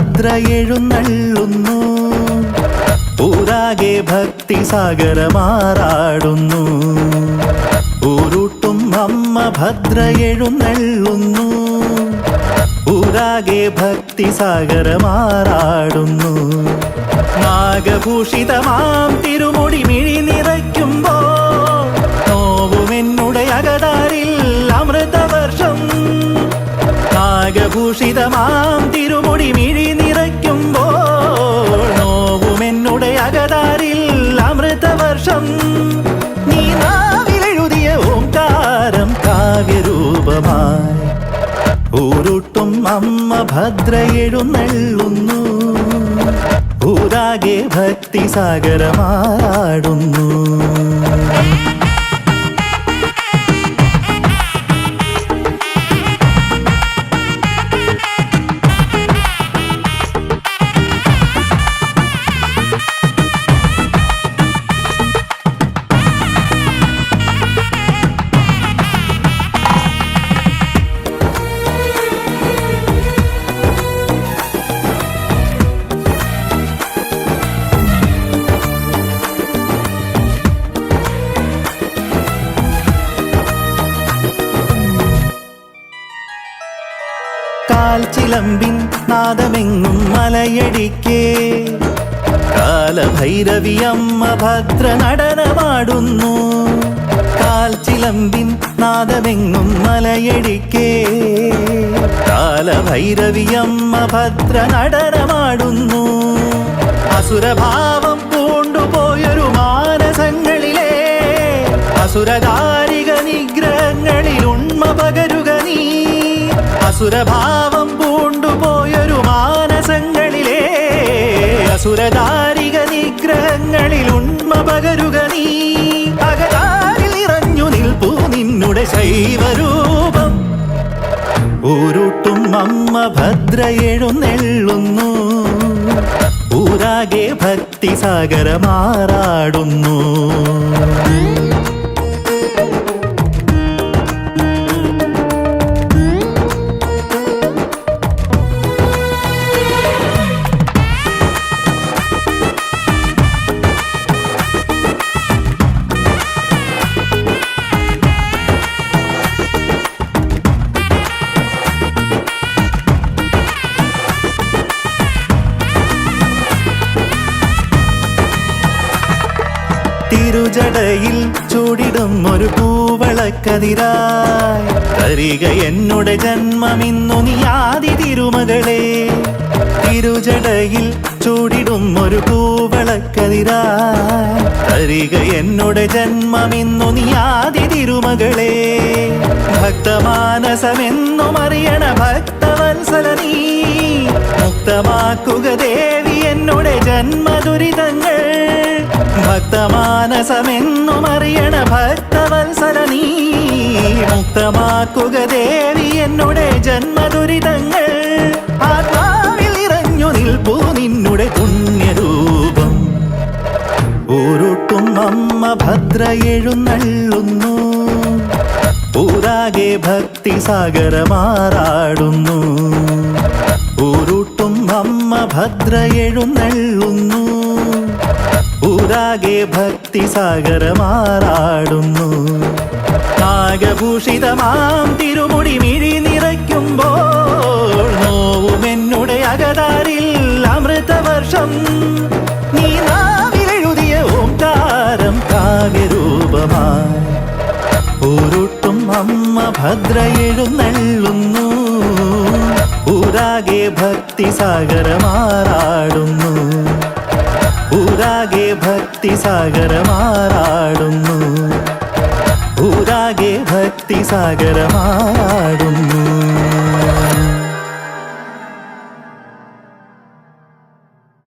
ഭദ്ര എഴുന്നള്ളുന്നു. ഊരാകെ ഭക്തി സാഗരമാറാടുന്നു. ഊരുട്ടും അമ്മ ഭദ്ര എഴുന്നള്ളുന്നു. ഊരാകെ ഭക്തി സാഗരമാറാടുന്നു. നാഗഭൂഷിതമാം തിരുമുടി മിഴി നിറയ്ക്കുമ്പോ നോവുമെന്നുടെ അകതാരിൽ അമൃതവർഷം. നാഗഭൂഷിതമാം തിരുമുടി മിഴി നിറയ്ക്കുമ്പോ നോവുമെന്നുടെ അകതാരിൽ അമൃതവർഷം. നീ നാവിലെഴുതിയ ഓംകാരം കാവ്യരൂപമായി ഊരുട്ടും അമ്മ ഭദ്ര എഴുന്നള്ളുന്നു. ഊരാകെ ഭക്തി സാഗരമാടുന്നു. കാൽച്ചിലമ്പിൻ നാദമെങ്ങും മലയടിക്കേ കാലഭൈരവിയമ്മ ഭദ്ര നടനമാടുന്നു. കാൽച്ചിലമ്പിൻ നാദമെങ്ങും മലയടിക്കേ കാലഭൈരവിയമ്മ ഭദ്ര നടനമാടുന്നു. അസുരഭാവം പൂണ്ടുപോയൊരു മാനസങ്ങളിലെ അസുരകാരിക നിഗ്രഹങ്ങളിൽ ഉണ്മ പകരുക നീ. അസുരഭാവം പൂണ്ടുപോയൊരു മാനസങ്ങളിലെ അസുരകാരിക നിഗ്രഹങ്ങളിൽ ഉണ്മ പകരുക നീ. അകതാരിൽ നിറഞ്ഞു നിൽപ്പൂ നിന്നുടെ ശൈവരൂപം. ഊരുട്ടും അമ്മ ഭദ്ര എഴുന്നള്ളുന്നു. ഊരാകെ ഭക്തി സാഗരമാറാടുന്നു. തിരുജടയിൽ ചൂടിടും ഒരു പൂവളക്കതിരായി തരിക എന്നുടെ ജന്മമിന്നു നീ ആദി തിരുമകളെ. തിരുജടയിൽ ചൂടിടും ഒരു പൂവളക്കതിരായി തരിക എന്നുടെ ജന്മമിന്നു നീ ആദി തിരുമകളെ. ഭക്തമാനസമെന്നും അറിയണ ഭക്തവത്സല നീ മുക്തമാക്കുക ദേവി എന്നുടെ ജന്മദുരിതങ്ങൾ. ഭക്തമാനസമെന്നും അറിയണ ഭക്തവത്സല നീ മുക്തമാക്കുക ദേവി എന്നുടെ ജന്മദുരിതങ്ങൾ. ആത്മാവിൽ ഇറഞ്ഞു നിൽപ്പൂ നിന്നുടെ പുണ്യരൂപം. ഊരുട്ടും അമ്മ ഭദ്ര എഴുന്നള്ളുന്നു. ഊരാകെ ഭക്തി സാഗരമാറാടുന്നു. ഊരുട്ടും അമ്മ ഭദ്ര എഴുന്നള്ളുന്നു. ഊരാകെ ഭക്തി സാഗരമാറാടുന്നു. നാഗഭൂഷിതമാം തിരുമുടി മിഴി നിറയ്ക്കുമ്പോൾ നോവുമെന്നുടെ അകതാരിൽ അമൃതവർഷം. നീ നാവിലെഴുതിയ ഓംകാരം കാവ്യരൂപമായി ഊരുട്ടും അമ്മ ഭദ്ര എഴുന്നള്ളുന്നു. ഊരാകെ ഭക്തി സാഗരമാറാടുന്നു. ഊരാകെ ഭക്തി സാഗരമാറാടുന്നു. ഊരാകെ ഭക്തി സാഗരമാടുന്നു.